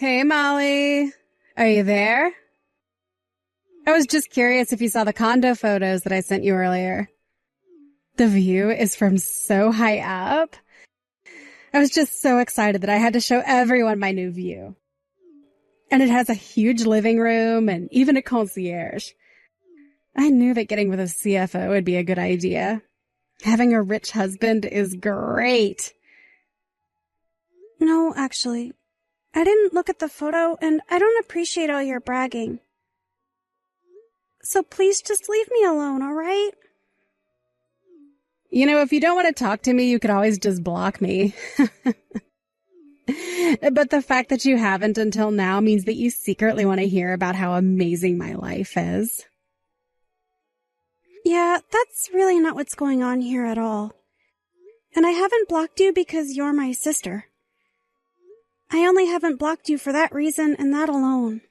Hey, Molly. Are you there? I was just curious if you saw the condo photos that I sent you earlier. The view is from so high up. I was just so excited that I had to show everyone my new view. And it has a huge living room and even a concierge. I knew that getting with a CFO would be a good idea. Having a rich husband is great. No, actually. I didn't look at the photo, and I don't appreciate all your bragging. So please just leave me alone, all right? You know, if you don't want to talk to me, you could always just block me. But the fact that you haven't until now means that you secretly want to hear about how amazing my life is. Yeah, that's really not what's going on here at all. And I haven't blocked you because you're my sister. I only haven't blocked you for that reason and that alone.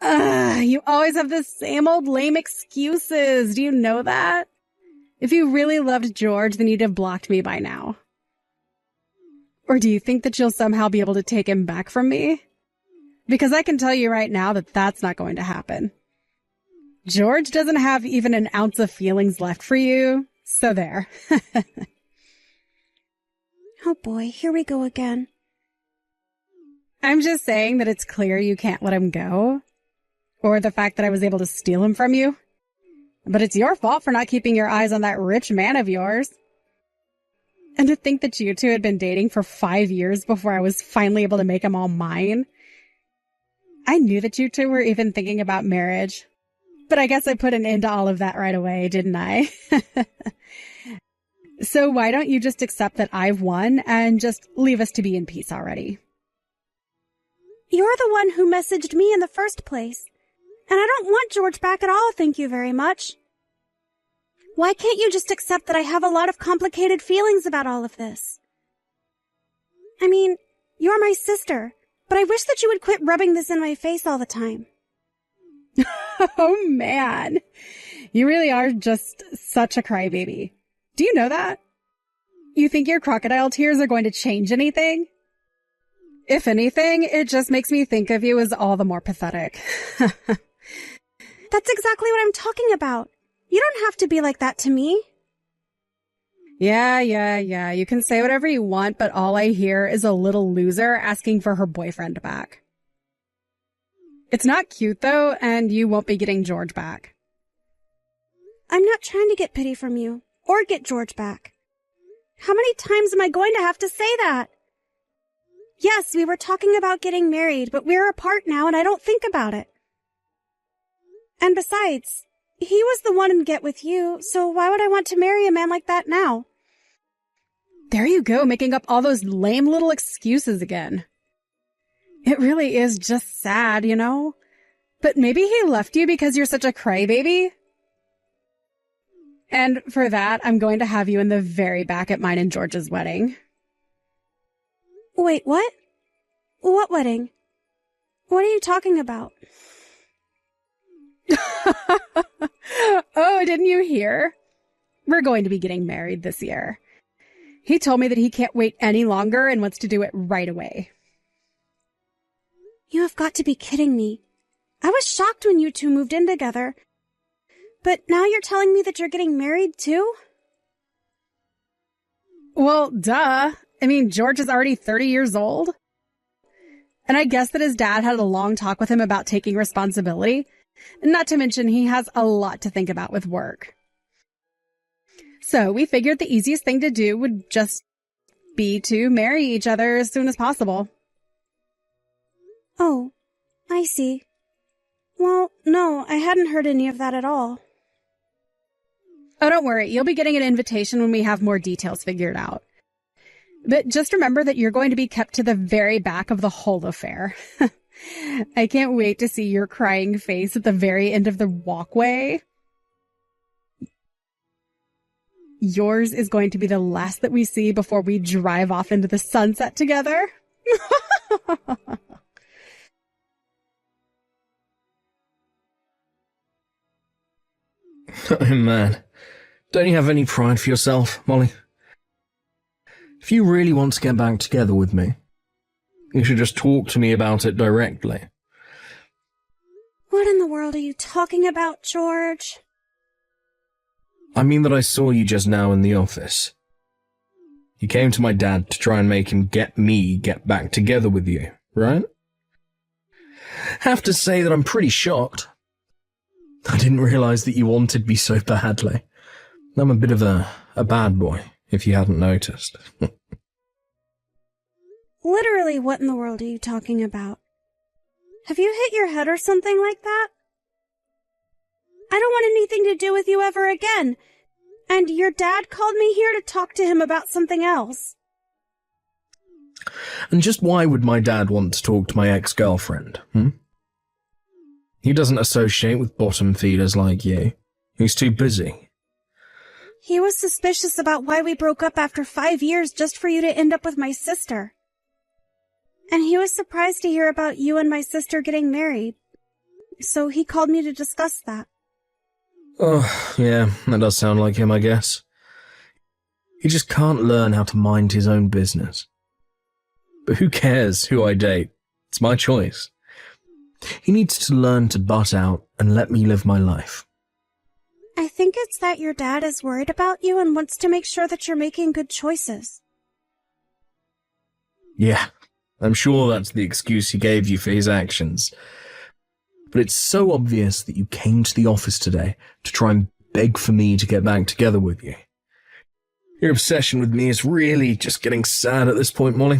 You always have the same old lame excuses. Do you know that? If you really loved George, then you'd have blocked me by now. Or do you think that you'll somehow be able to take him back from me? Because I can tell you right now that that's not going to happen. George doesn't have even an ounce of feelings left for you, so there. Oh boy, here we go again. I'm just saying that it's clear you can't let him go. Or the fact that I was able to steal him from you. But it's your fault for not keeping your eyes on that rich man of yours. And to think that you two had been dating for 5 years before I was finally able to make him all mine. I knew that you two were even thinking about marriage. But I guess I put an end to all of that right away, didn't I? So why don't you just accept that I've won and just leave us to be in peace already? You're the one who messaged me in the first place. And I don't want George back at all, thank you very much. Why can't you just accept that I have a lot of complicated feelings about all of this? I mean, you're my sister, but I wish that you would quit rubbing this in my face all the time. Oh, man. You really are just such a crybaby. Do you know that? You think your crocodile tears are going to change anything? If anything, it just makes me think of you as all the more pathetic. That's exactly what I'm talking about. You don't have to be like that to me. Yeah. You can say whatever you want, but all I hear is a little loser asking for her boyfriend back. It's not cute, though, and you won't be getting George back. I'm not trying to get pity from you, or get George back. How many times am I going to have to say that? Yes, we were talking about getting married, but we're apart now, and I don't think about it. And besides, he was the one to get with you, so why would I want to marry a man like that now? There you go, making up all those lame little excuses again. It really is just sad, you know? But maybe he left you because you're such a crybaby? And for that, I'm going to have you in the very back at mine and George's wedding. Wait, what? What wedding? What are you talking about? Oh, didn't you hear? We're going to be getting married this year. He told me that he can't wait any longer and wants to do it right away. You have got to be kidding me. I was shocked when you two moved in together. But now you're telling me that you're getting married too? Well, duh. I mean, George is already 30 years old. And I guess that his dad had a long talk with him about taking responsibility. Not to mention, he has a lot to think about with work. So we figured the easiest thing to do would just be to marry each other as soon as possible. Oh, I see. Well, no, I hadn't heard any of that at all. Oh, don't worry. You'll be getting an invitation when we have more details figured out. But just remember that you're going to be kept to the very back of the whole affair. I can't wait to see your crying face at the very end of the walkway. Yours is going to be the last that we see before we drive off into the sunset together. Oh, man. Don't you have any pride for yourself, Molly? If you really want to get back together with me, You should just talk to me about it directly. What in the world are you talking about, George? I mean that I saw you just now in the office. You came to my dad to try and make him get back together with you, right? Have to say that I'm pretty shocked. I didn't realize that you wanted me so badly. I'm a bit of a bad boy, if you hadn't noticed. Literally, what in the world are you talking about? Have you hit your head or something like that? I don't want anything to do with you ever again. And your dad called me here to talk to him about something else. And just why would my dad want to talk to my ex-girlfriend, He doesn't associate with bottom feeders like you. He's too busy. He was suspicious about why we broke up after 5 years just for you to end up with my sister. And he was surprised to hear about you and my sister getting married. So he called me to discuss that. Oh, yeah, that does sound like him, I guess. He just can't learn how to mind his own business. But who cares who I date? It's my choice. He needs to learn to butt out and let me live my life. I think it's that your dad is worried about you and wants to make sure that you're making good choices. Yeah, I'm sure that's the excuse he gave you for his actions. But it's so obvious that you came to the office today to try and beg for me to get back together with you. Your obsession with me is really just getting sad at this point, Molly.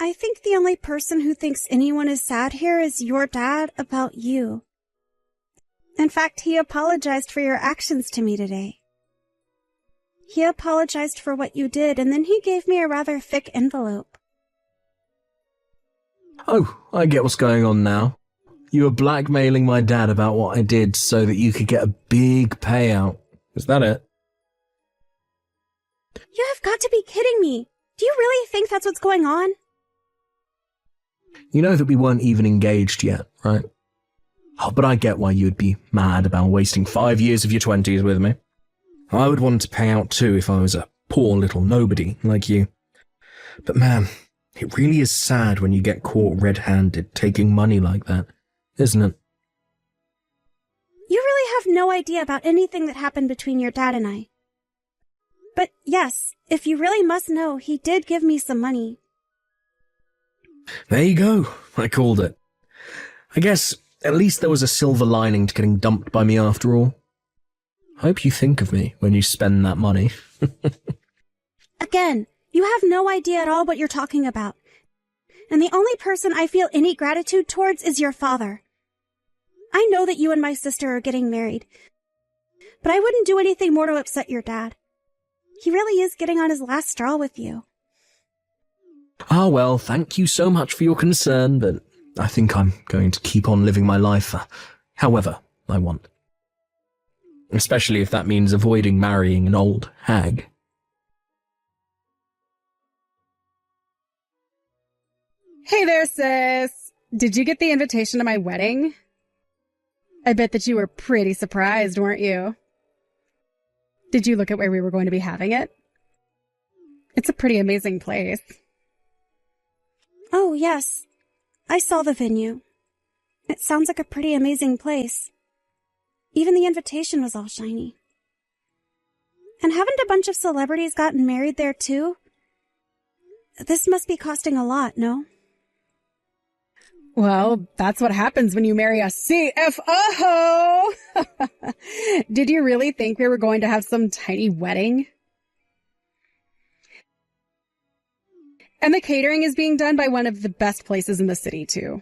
I think the only person who thinks anyone is sad here is your dad about you. In fact, he apologized for your actions to me today. He apologized for what you did, and then he gave me a rather thick envelope. Oh, I get what's going on now. You were blackmailing my dad about what I did so that you could get a big payout. Is that it? You have got to be kidding me. Do you really think that's what's going on? You know that we weren't even engaged yet, right? Oh, but I get why you'd be mad about wasting 5 years of your 20s with me. I would want to pay out too if I was a poor little nobody like you. But man, it really is sad when you get caught red-handed taking money like that, isn't it? You really have no idea about anything that happened between your dad and I. But yes, if you really must know, he did give me some money. There you go. I called it. I guess at least there was a silver lining to getting dumped by me after all. I hope you think of me when you spend that money. Again, you have no idea at all what you're talking about. And the only person I feel any gratitude towards is your father. I know that you and my sister are getting married, but I wouldn't do anything more to upset your dad. He really is getting on his last straw with you. Ah, well, thank you so much for your concern, but I think I'm going to keep on living my life however I want. Especially if that means avoiding marrying an old hag. Hey there, sis. Did you get the invitation to my wedding? I bet that you were pretty surprised, weren't you? Did you look at where we were going to be having it? It's a pretty amazing place. Oh, yes. I saw the venue. It sounds like a pretty amazing place. Even the invitation was all shiny. And haven't a bunch of celebrities gotten married there, too? This must be costing a lot, no? Well, that's what happens when you marry a CFO! Did you really think we were going to have some tiny wedding? And the catering is being done by one of the best places in the city, too.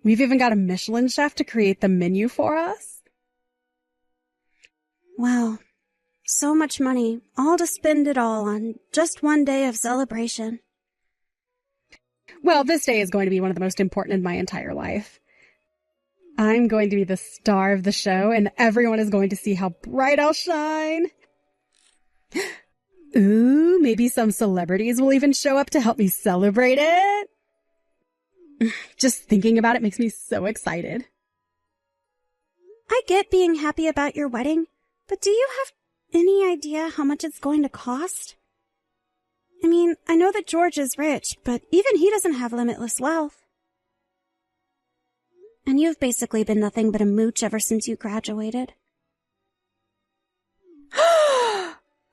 We've even got a Michelin chef to create the menu for us. Wow. So much money, all to spend it all on just one day of celebration. Well, this day is going to be one of the most important in my entire life. I'm going to be the star of the show, and everyone is going to see how bright I'll shine. Ooh, maybe some celebrities will even show up to help me celebrate it. Just thinking about it makes me so excited. I get being happy about your wedding, but do you have any idea how much it's going to cost? I mean, I know that George is rich, but even he doesn't have limitless wealth. And you've basically been nothing but a mooch ever since you graduated.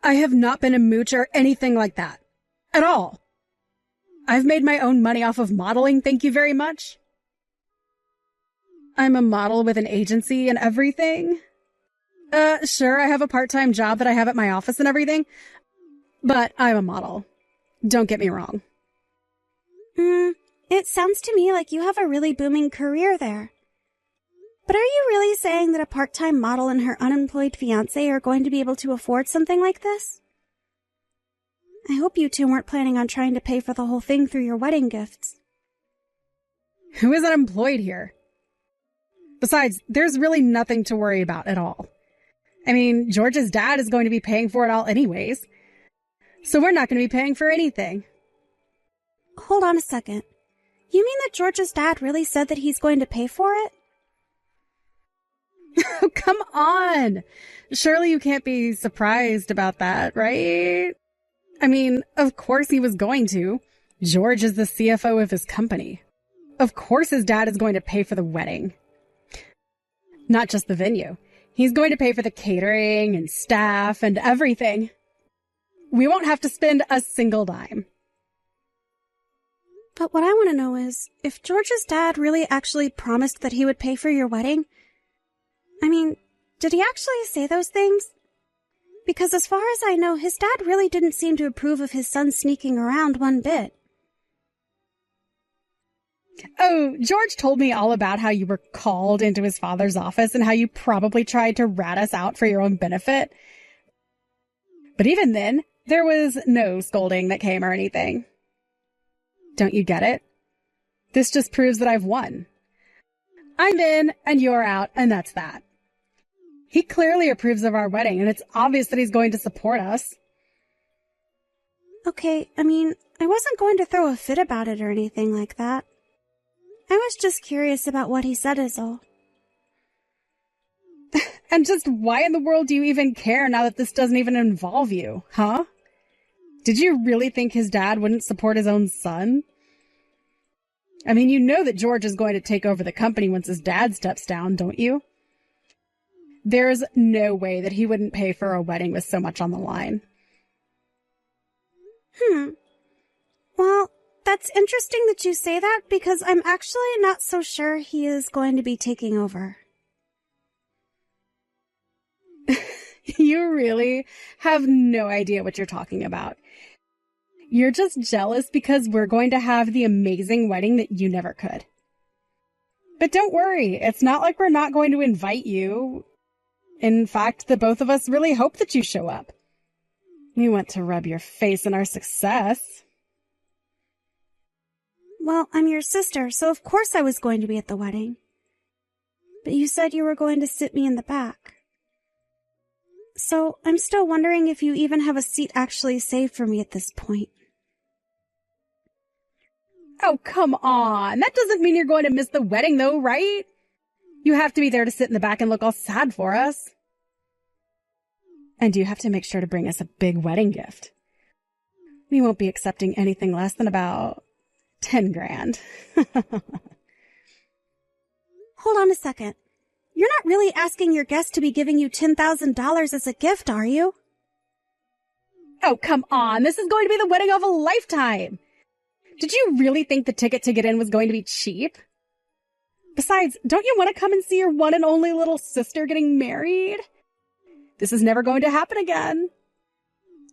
I have not been a mooch or anything like that. At all. I've made my own money off of modeling, thank you very much. I'm a model with an agency and everything. Sure, I have a part-time job that I have at my office and everything, but I'm a model. Don't get me wrong. It sounds to me like you have a really booming career there. But are you really saying that a part-time model and her unemployed fiancé are going to be able to afford something like this? I hope you two weren't planning on trying to pay for the whole thing through your wedding gifts. Who is unemployed here? Besides, there's really nothing to worry about at all. I mean, George's dad is going to be paying for it all anyways. So we're not going to be paying for anything. Hold on a second. You mean that George's dad really said that he's going to pay for it? Oh, come on. Surely you can't be surprised about that, right? I mean, of course he was going to. George is the CFO of his company. Of course his dad is going to pay for the wedding. Not just the venue. He's going to pay for the catering and staff and everything. We won't have to spend a single dime. But what I want to know is, if George's dad really actually promised that he would pay for your wedding, I mean, did he actually say those things? Because as far as I know, his dad really didn't seem to approve of his son sneaking around one bit. Oh, George told me all about how you were called into his father's office and how you probably tried to rat us out for your own benefit. But even then, there was no scolding that came or anything. Don't you get it? This just proves that I've won. I'm in and you're out, and that's that. He clearly approves of our wedding, and it's obvious that he's going to support us. Okay, I mean, I wasn't going to throw a fit about it or anything like that. I was just curious about what he said is all. And just why in the world do you even care now that this doesn't even involve you, huh? Did you really think his dad wouldn't support his own son? I mean, you know that George is going to take over the company once his dad steps down, don't you? There's no way that he wouldn't pay for a wedding with so much on the line. Well, that's interesting that you say that, because I'm actually not so sure he is going to be taking over. You really have no idea what you're talking about. You're just jealous because we're going to have the amazing wedding that you never could. But don't worry, it's not like we're not going to invite you. In fact, the both of us really hope that you show up. We want to rub your face in our success. Well, I'm your sister, so of course I was going to be at the wedding. But you said you were going to sit me in the back. So I'm still wondering if you even have a seat actually saved for me at this point. Oh, come on. That doesn't mean you're going to miss the wedding, though, right? You have to be there to sit in the back and look all sad for us. And you have to make sure to bring us a big wedding gift. We won't be accepting anything less than about 10 grand. Hold on a second. You're not really asking your guest to be giving you $10,000 as a gift, are you? Oh, come on. This is going to be the wedding of a lifetime. Did you really think the ticket to get in was going to be cheap? Besides, don't you want to come and see your one and only little sister getting married? This is never going to happen again.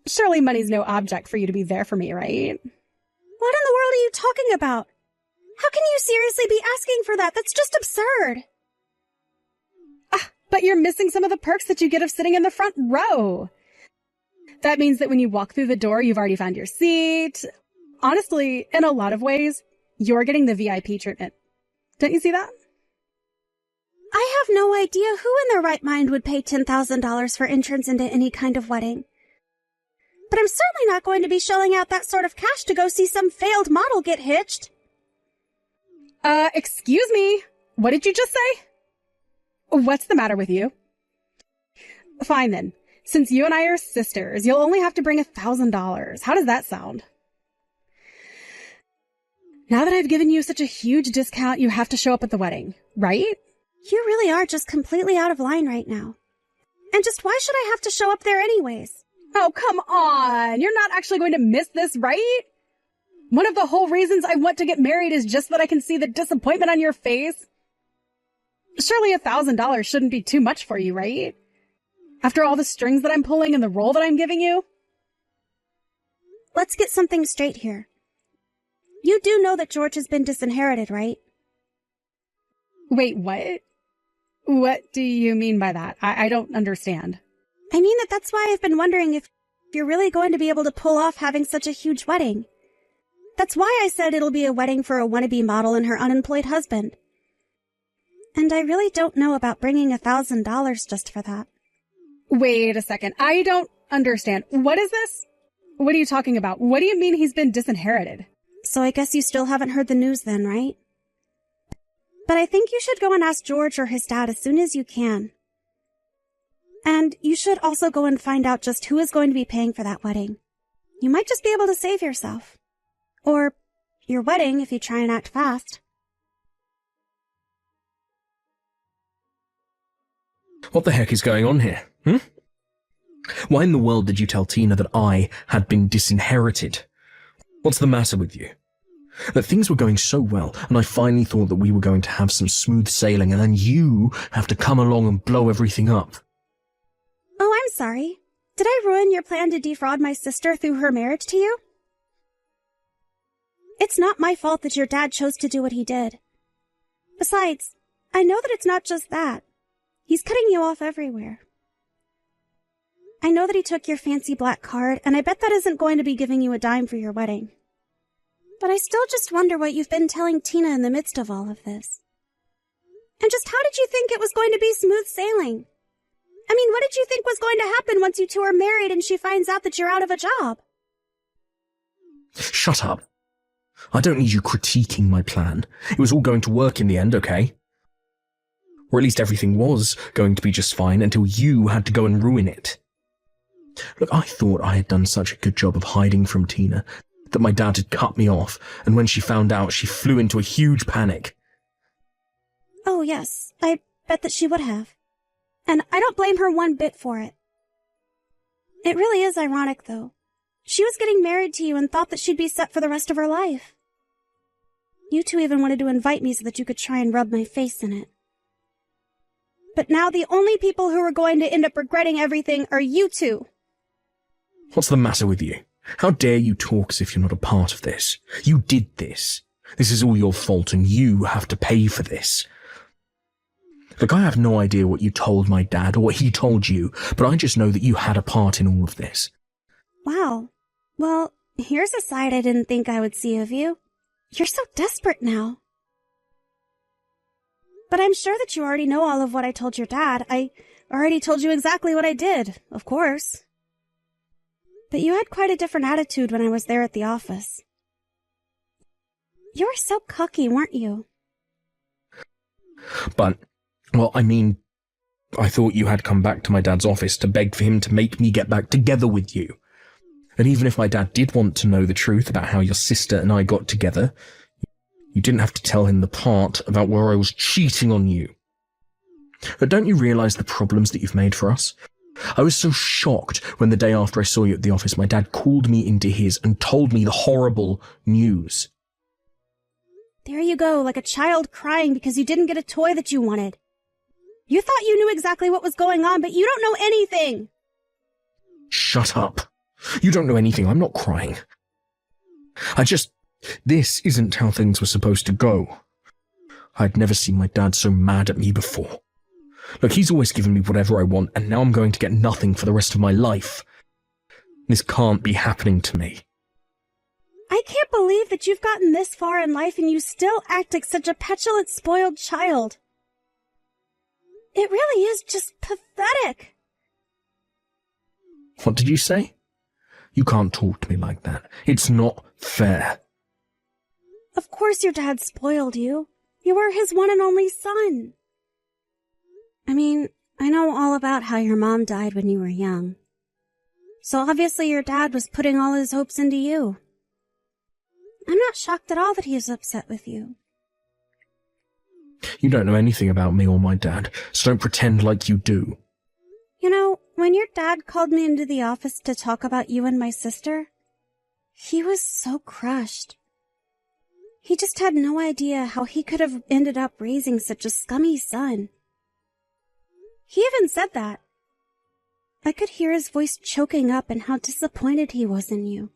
Surely money's no object for you to be there for me, right? What in the world are you talking about? How can you seriously be asking for that? That's just absurd. But you're missing some of the perks that you get of sitting in the front row. That means that when you walk through the door, you've already found your seat. Honestly, in a lot of ways, you're getting the VIP treatment. Don't you see that? I have no idea who in their right mind would pay $10,000 for entrance into any kind of wedding. But I'm certainly not going to be shelling out that sort of cash to go see some failed model get hitched. Excuse me. What did you just say? What's the matter with you? Fine then. Since you and I are sisters, you'll only have to bring $1,000. How does that sound? Now that I've given you such a huge discount, you have to show up at the wedding, right? You really are just completely out of line right now. And just why should I have to show up there anyways? Oh, come on. You're not actually going to miss this, right? One of the whole reasons I want to get married is just that I can see the disappointment on your face. Surely $1,000 shouldn't be too much for you, right? After all the strings that I'm pulling and the role that I'm giving you? Let's get something straight here. You do know that George has been disinherited, right? Wait, what? What do you mean by that? I don't understand. I mean that's why I've been wondering if you're really going to be able to pull off having such a huge wedding. That's why I said it'll be a wedding for a wannabe model and her unemployed husband. And I really don't know about bringing $1,000 just for that. Wait a second. I don't understand. What is this? What are you talking about? What do you mean he's been disinherited? So I guess you still haven't heard the news then, right? But I think you should go and ask George or his dad as soon as you can. And you should also go and find out just who is going to be paying for that wedding. You might just be able to save yourself. Or your wedding if you try and act fast. What the heck is going on here? Why in the world did you tell Tina that I had been disinherited? What's the matter with you? That things were going so well, and I finally thought that we were going to have some smooth sailing, and then you have to come along and blow everything up. Oh, I'm sorry. Did I ruin your plan to defraud my sister through her marriage to you? It's not my fault that your dad chose to do what he did. Besides, I know that it's not just that. He's cutting you off everywhere. I know that he took your fancy black card, and I bet that isn't going to be giving you a dime for your wedding. But I still just wonder what you've been telling Tina in the midst of all of this. And just how did you think it was going to be smooth sailing? I mean, what did you think was going to happen once you two are married and she finds out that you're out of a job? Shut up. I don't need you critiquing my plan. It was all going to work in the end, okay? Or at least everything was going to be just fine until you had to go and ruin it. Look, I thought I had done such a good job of hiding from Tina that my dad had cut me off, and when she found out, she flew into a huge panic. Oh, yes, I bet that she would have. And I don't blame her one bit for it. It really is ironic, though. She was getting married to you and thought that she'd be set for the rest of her life. You two even wanted to invite me so that you could try and rub my face in it. But now the only people who are going to end up regretting everything are you two. What's the matter with you? How dare you talk as if you're not a part of this? You did this. This is all your fault, and you have to pay for this. Look, I have no idea what you told my dad or what he told you, but I just know that you had a part in all of this. Wow. Well, here's a side I didn't think I would see of you. You're so desperate now. But I'm sure that you already know all of what I told your dad. I already told you exactly what I did, of course. But you had quite a different attitude when I was there at the office. You were so cocky, weren't you? But, well, I mean, I thought you had come back to my dad's office to beg for him to make me get back together with you. And even if my dad did want to know the truth about how your sister and I got together, you didn't have to tell him the part about where I was cheating on you. But don't you realize the problems that you've made for us? I was so shocked when the day after I saw you at the office, my dad called me into his and told me the horrible news. There you go, like a child crying because you didn't get a toy that you wanted. You thought you knew exactly what was going on, but you don't know anything. Shut up. You don't know anything. I'm not crying. This isn't how things were supposed to go. I'd never seen my dad so mad at me before. Look, he's always given me whatever I want, and now I'm going to get nothing for the rest of my life. This can't be happening to me. I can't believe that you've gotten this far in life and you still act like such a petulant, spoiled child. It really is just pathetic. What did you say? You can't talk to me like that. It's not fair. Of course your dad spoiled you. You were his one and only son. I mean, I know all about how your mom died when you were young. So obviously your dad was putting all his hopes into you. I'm not shocked at all that he is upset with you. You don't know anything about me or my dad, so don't pretend like you do. You know, when your dad called me into the office to talk about you and my sister, he was so crushed. He just had no idea how he could have ended up raising such a scummy son. He even said that. I could hear his voice choking up and how disappointed he was in you.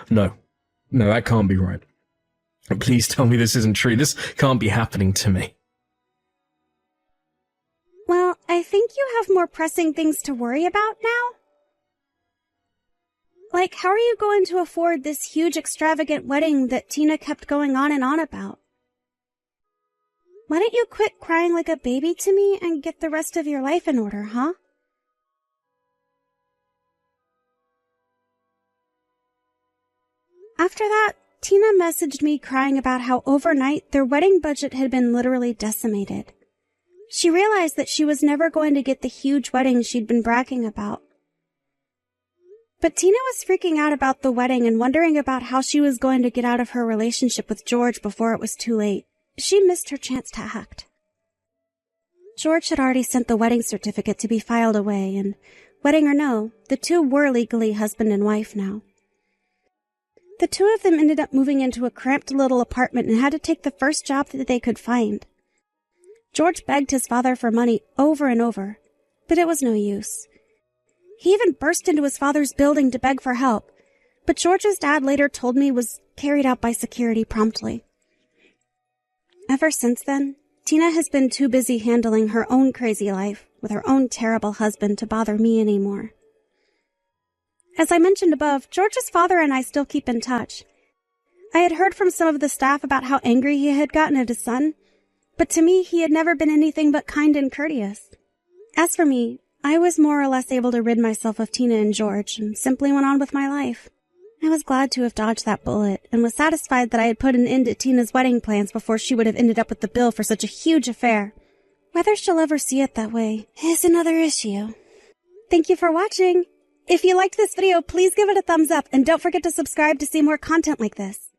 No, that can't be right. Please tell me this isn't true. This can't be happening to me. Well, I think you have more pressing things to worry about now. Like, how are you going to afford this huge extravagant wedding that Tina kept going on and on about? Why don't you quit crying like a baby to me and get the rest of your life in order, huh? After that, Tina messaged me crying about how overnight their wedding budget had been literally decimated. She realized that she was never going to get the huge wedding she'd been bragging about. But Tina was freaking out about the wedding and wondering about how she was going to get out of her relationship with George before it was too late. She missed her chance to act. George had already sent the wedding certificate to be filed away, and, wedding or no, the two were legally husband and wife now. The two of them ended up moving into a cramped little apartment and had to take the first job that they could find. George begged his father for money over and over, but it was no use. He even burst into his father's building to beg for help, but George's dad later told me was carried out by security promptly. Ever since then, Tina has been too busy handling her own crazy life with her own terrible husband to bother me anymore. As I mentioned above, George's father and I still keep in touch. I had heard from some of the staff about how angry he had gotten at his son, but to me he had never been anything but kind and courteous. As for me, I was more or less able to rid myself of Tina and George and simply went on with my life. I was glad to have dodged that bullet and was satisfied that I had put an end to Tina's wedding plans before she would have ended up with the bill for such a huge affair. Whether she'll ever see it that way is another issue. Thank you for watching! If you liked this video, please give it a thumbs up and don't forget to subscribe to see more content like this.